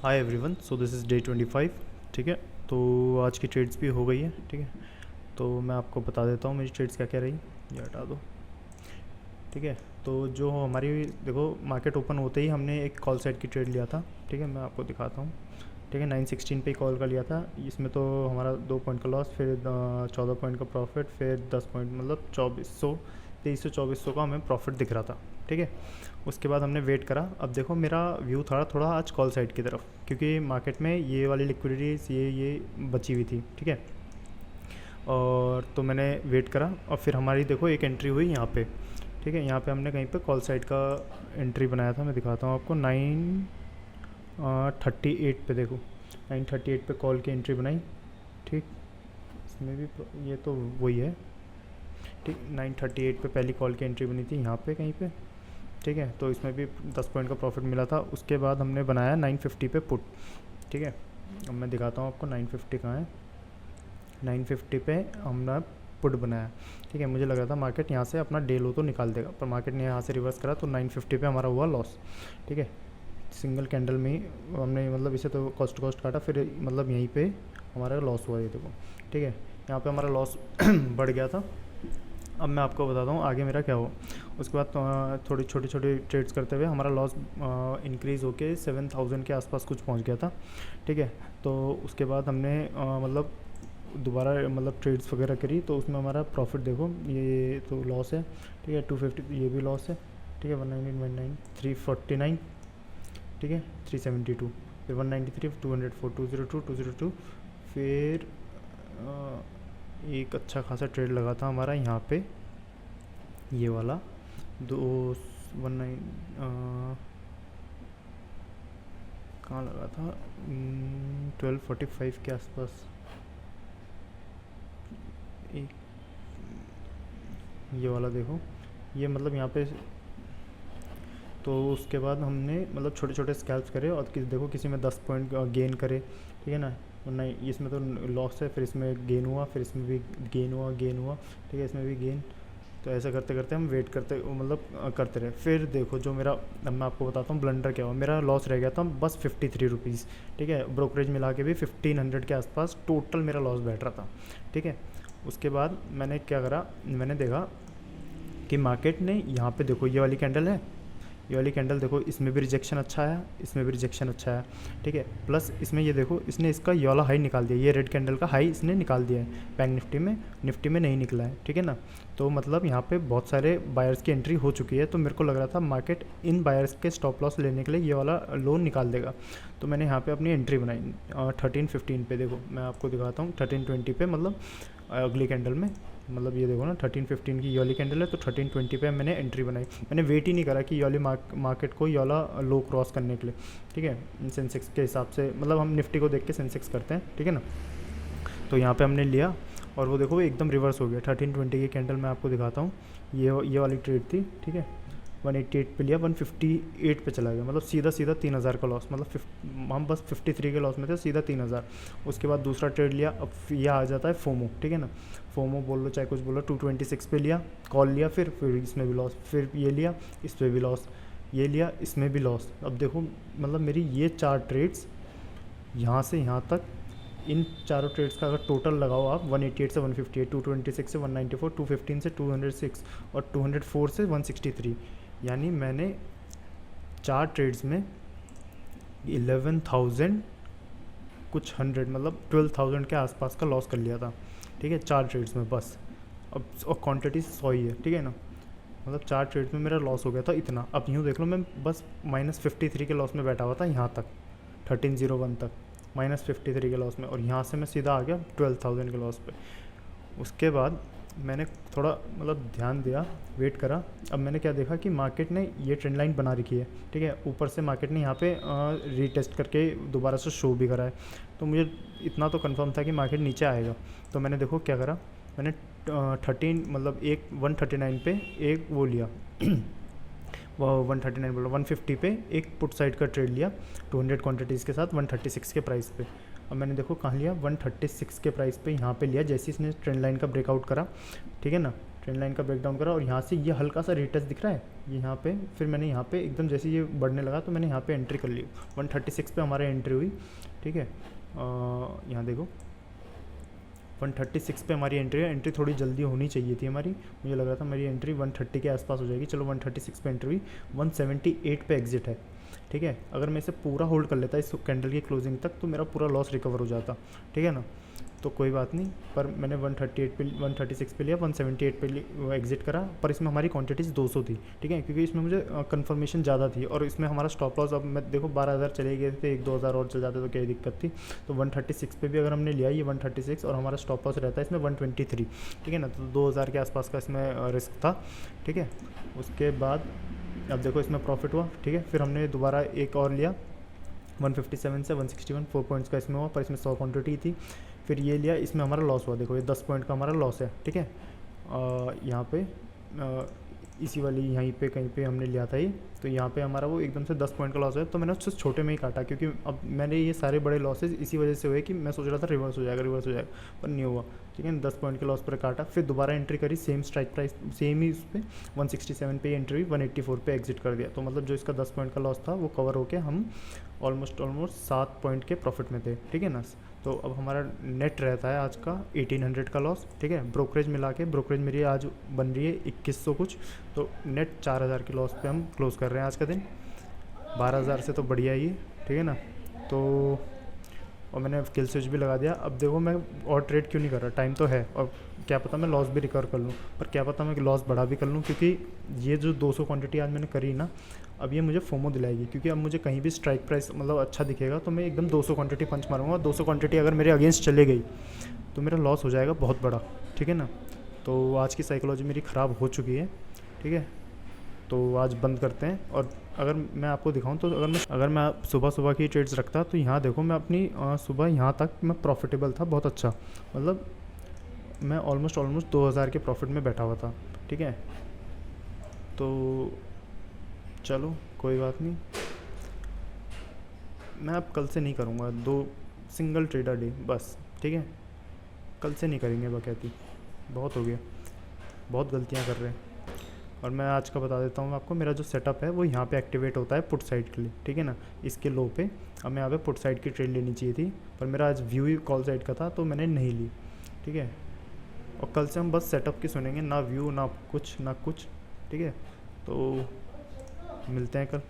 Hi everyone, so this is day 25। ठीक है, तो आज की ट्रेड्स भी हो गई है। ठीक है, तो मैं आपको बता देता हूँ मेरी ट्रेड्स क्या क्या रही। ये हटा दो। ठीक है, तो जो हमारी देखो मार्केट ओपन होते ही हमने एक कॉल साइड की ट्रेड लिया था। ठीक है, मैं आपको दिखाता हूँ। ठीक है, 916 पे कॉल का लिया था। इसमें तो हमारा 2 पॉइंट का लॉस, फिर 14 पॉइंट का प्रॉफिट, फिर 10 पॉइंट मतलब 2400 2300 2400 का हमें प्रॉफिट दिख रहा था। ठीक है, उसके बाद हमने वेट करा। अब देखो मेरा व्यू था थोड़ा आज कॉल साइड की तरफ, क्योंकि मार्केट में ये वाली लिक्विडिटी ये बची हुई थी। ठीक है, और तो मैंने वेट करा और फिर हमारी देखो एक एंट्री हुई यहाँ पे। ठीक है, यहाँ पे हमने कहीं पे कॉल साइड का एंट्री बनाया था। मैं दिखाता हूँ आपको। 9:38 पे देखो, 9:38 पे कॉल की एंट्री बनाई। ठीक, इसमें भी ये तो वही है। ठीक, 9:38 पे पहली कॉल की एंट्री बनी थी यहाँ पे कहीं पे। ठीक है, तो इसमें भी 10 पॉइंट का प्रॉफिट मिला था। उसके बाद हमने बनाया 950 पे पुट। ठीक है, अब मैं दिखाता हूँ आपको 950 कहाँ है। 950 पे हमने पुट बनाया। ठीक है, मुझे लग रहा था मार्केट यहाँ से अपना डे लो तो निकाल देगा, पर मार्केट ने यहाँ से रिवर्स करा तो 950 पे हमारा हुआ लॉस। ठीक है, सिंगल कैंडल में ही हमने मतलब इसे तो कॉस्ट काटा, फिर मतलब यहीं पे हमारा लॉस हुआ। ये देखो। ठीक है, यहाँ पे हमारा लॉस बढ़ गया था। अब मैं आपको बताता हूँ आगे मेरा क्या हो। उसके बाद थोड़ी छोटी छोटी ट्रेड्स करते हुए हमारा लॉस इंक्रीज़ होके 7000 के आसपास कुछ पहुँच गया था। ठीक है, तो उसके बाद हमने मतलब दोबारा मतलब ट्रेड्स वगैरह करी, तो उसमें हमारा प्रॉफिट देखो ये तो लॉस है। ठीक है, 250 ये भी लॉस है। ठीक है, 199 349। ठीक है, 372, फिर 193, 204, 202, 202। फिर एक अच्छा खासा ट्रेड लगा था हमारा यहाँ पे, ये वाला दो 19 कहाँ लगा था, 1245 के आसपास। एक ये वाला देखो, ये मतलब यहाँ पे। तो उसके बाद हमने मतलब छोटे छोटे स्कैल्प्स करे और देखो किसी में 10 पॉइंट गेन करे। ठीक है ना, वरना इसमें तो लॉस है, फिर इसमें गेन हुआ, फिर इसमें भी गेन हुआ। ठीक है, इसमें भी गेन। तो ऐसा करते करते हम वेट करते मतलब करते रहे। फिर देखो जो मेरा, अब मैं आपको बताता हूँ ब्लंडर क्या हुआ। मेरा लॉस रह गया था बस 53 रुपीज़। ठीक है, ब्रोकरेज मिला के भी 1500 के आसपास टोटल मेरा लॉस बैठ रहा था। ठीक है, उसके बाद मैंने क्या करा, मैंने देखा कि मार्केट ने यहाँ पे देखो ये वाली कैंडल है, ये वाली कैंडल देखो, इसमें भी रिजेक्शन अच्छा है, इसमें भी रिजेक्शन अच्छा है। ठीक है, प्लस इसमें ये देखो इसने इसका ये वाला हाई निकाल दिया, ये रेड कैंडल का हाई इसने निकाल दिया है। बैंक निफ्टी में नहीं निकला है। ठीक है ना, तो मतलब यहाँ पे बहुत सारे बायर्स की एंट्री हो चुकी है। तो मेरे को लग रहा था मार्केट इन बायर्स के स्टॉप लॉस लेने के लिए ये वाला लोन निकाल देगा। तो मैंने यहाँ पे अपनी एंट्री बनाई 1315 पे। देखो मैं आपको दिखाता हूँ 1320 पे, मतलब अगली कैंडल में। मतलब ये देखो ना 1315 की ये वाली कैंडल है, तो 1320 पे मैंने एंट्री बनाई। मैंने वेट ही नहीं करा कि ये वाली मार्केट को ये वाला लो क्रॉस करने के लिए। ठीक है, सेंसेक्स के हिसाब से मतलब हम निफ्टी को देख के सेंसेक्स करते हैं। ठीक है ना, तो यहाँ पे हमने लिया और वो देखो एकदम रिवर्स हो गया। 1320 की कैंडल मैं आपको दिखाता हूँ। ये वाली ट्रेड थी। ठीक है, 188 पे लिया, 158 पे चला गया, मतलब सीधा सीधा 3000 का लॉस। मतलब हम बस 53 के लॉस में थे, सीधा 3000। उसके बाद दूसरा ट्रेड लिया। अब ये आ जाता है फोमो। ठीक है ना, फोमो बोल लो चाहे कुछ बोलो। 226 पे लिया, कॉल लिया, फिर इसमें भी लॉस, फिर ये लिया, इस पर भी लॉस, ये लिया, इसमें भी लॉस। अब देखो मतलब मेरी ये 4 ट्रेड्स यहाँ से यहाँ तक, इन चारों ट्रेड्स का अगर टोटल लगाओ आप, 188 से 158, 226 से 194, 215 से 206 और 204 से 163, यानी मैंने 4 ट्रेड्स में 11,000 कुछ 100 मतलब 12,000 के आसपास का लॉस कर लिया था। ठीक है, 4 ट्रेड्स में बस। अब और क्वांटिटी 100 ही है। ठीक है ना, मतलब 4 ट्रेड्स में मेरा लॉस हो गया था इतना। अब यूँ देख लो मैं बस -53 के लॉस में बैठा हुआ था यहाँ तक, 1301 तक -53 के लॉस में, और यहाँ से मैं सीधा आ गया 12,000 के लॉस पे। उसके बाद मैंने थोड़ा मतलब ध्यान दिया, वेट करा। अब मैंने क्या देखा कि मार्केट ने ये ट्रेंड लाइन बना रखी है। ठीक है, ऊपर से मार्केट ने यहाँ पे रीटेस्ट करके दोबारा से शो भी करा है। तो मुझे इतना तो कंफर्म था कि मार्केट नीचे आएगा। तो मैंने देखो क्या करा, मैंने 13 मतलब एक 139 पे एक वो लिया वह 139 बोला 150 पे एक पुट साइड का ट्रेड लिया 200 क्वांटिटीज़ के साथ 136 के प्राइस पे। अब मैंने देखो कहाँ लिया, 136 के प्राइस पे यहाँ पे लिया, जैसे इसने ट्रेंड लाइन का ब्रेकआउट करा। ठीक है ना, ट्रेंड लाइन का ब्रेकडाउन करा और यहाँ से ये हल्का सा रिटेस्ट दिख रहा है ये यहाँ पे, फिर मैंने यहाँ पे एकदम जैसे ये बढ़ने लगा तो मैंने यहाँ पे एंट्री कर ली। 136 पे हमारा एंट्री हुई, ठीक है। यहाँ देखो 136 पे हमारी एंट्री है। एंट्री थोड़ी जल्दी होनी चाहिए थी हमारी, मुझे लग रहा था मेरी एंट्री 130 के आसपास हो जाएगी। चलो 136 पे एंट्री हुई, 178 पे एग्जिट है, ठीक है। अगर मैं इसे पूरा होल्ड कर लेता इस कैंडल की क्लोजिंग तक तो मेरा पूरा लॉस रिकवर हो जाता, ठीक है ना। तो कोई बात नहीं, पर मैंने 138 पे 136 पे लिया, 178 पे एग्जिट करा, पर इसमें हमारी क्वांटिटीज़ 200 थी, ठीक है, क्योंकि इसमें मुझे कंफर्मेशन ज़्यादा थी और इसमें हमारा स्टॉप लॉस अब मैं देखो 12,000 चले गए थे, 1-2 हज़ार और चल जाते तो क्या दिक्कत थी। तो 136 पे भी अगर हमने लिया ये 136 और हमारा स्टॉप लॉस रहता है इसमें 123, ठीक है ना, तो 2,000 के आसपास का इसमें रिस्क था, ठीक है। उसके बाद अब देखो इसमें प्रॉफिट हुआ, ठीक है। फिर हमने दोबारा एक और लिया 157 से 161, 4 पॉइंट्स का इसमें हुआ, पर इसमें 100 क्वान्टिटी थी। फिर ये लिया, इसमें हमारा लॉस हुआ, देखो ये 10 पॉइंट का हमारा लॉस है, ठीक है। यहाँ पे इसी वाली यहीं पे कहीं पे हमने लिया था ये, तो यहाँ पे हमारा वो एकदम से 10 पॉइंट का लॉस है, तो मैंने उससे छोटे में ही काटा, क्योंकि अब मैंने ये सारे बड़े लॉसेज इसी वजह से हुए कि मैं सोच रहा था रिवर्स हो जाएगा, पर नहीं हुआ, ठीक है। 10 पॉइंट के लॉस पर काटा, फिर दोबारा एंट्री करी सेम स्ट्राइक प्राइस, सेम ही उस पर 167 पे एंट्री हुई, 184 पे एग्जिट कर दिया। तो मतलब जो इसका 10 पॉइंट का लॉस था वो कवर होके हम ऑलमोस्ट 7 पॉइंट के प्रॉफिट में थे, ठीक है ना। तो अब हमारा नेट रहता है आज का 1800 का लॉस, ठीक है। ब्रोकरेज मिला के, ब्रोकरेज मेरी आज बन रही है 2100 कुछ, तो नेट 4000 के लॉस पे हम क्लोज़ कर रहे हैं आज का दिन। 12,000 से तो बढ़िया ही, ठीक है ना। तो और मैंने किल स्विच भी लगा दिया। अब देखो मैं और ट्रेड क्यों नहीं कर रहा, टाइम तो है और क्या पता मैं लॉस भी रिकवर कर लूँ, पर क्या पता मैं लॉस बढ़ा भी कर लूँ, क्योंकि ये जो 200 क्वांटिटी आज मैंने करी ना, अब ये मुझे फोमो दिलाएगी, क्योंकि अब मुझे कहीं भी स्ट्राइक प्राइस मतलब अच्छा दिखेगा तो मैं एकदम 200 क्वांटिटी पंच मारूंगा। 200 क्वांटिटी अगर मेरे अगेंस्ट चले गई तो मेरा लॉस हो जाएगा बहुत बड़ा, ठीक है ना। तो आज की साइकोलॉजी मेरी ख़राब हो चुकी है, ठीक है। तो आज बंद करते हैं। और अगर मैं आपको दिखाऊं तो अगर मैं सुबह सुबह की ट्रेड्स रखता तो यहाँ देखो मैं अपनी सुबह यहाँ तक मैं प्रॉफिटेबल था बहुत अच्छा, मतलब मैं ऑलमोस्ट 2000 के प्रॉफिट में बैठा हुआ था, ठीक है। तो चलो कोई बात नहीं, मैं अब कल से नहीं करूँगा 2 सिंगल ट्रेडर डे बस, ठीक है। कल से नहीं करेंगे बकैती, बहुत हो गया, बहुत गलतियाँ कर रहे हैं। और मैं आज का बता देता हूँ आपको, मेरा जो सेटअप है वो यहाँ पे एक्टिवेट होता है पुट साइड के लिए, ठीक है ना, इसके लो पे। अब मैं यहाँ पे पुट साइड की ट्रेड लेनी चाहिए थी, पर मेरा आज व्यू ही कॉल साइड का था तो मैंने नहीं ली, ठीक है। और कल से हम बस सेटअप की सुनेंगे, ना व्यू ना कुछ, ठीक है। तो मिलते हैं कल।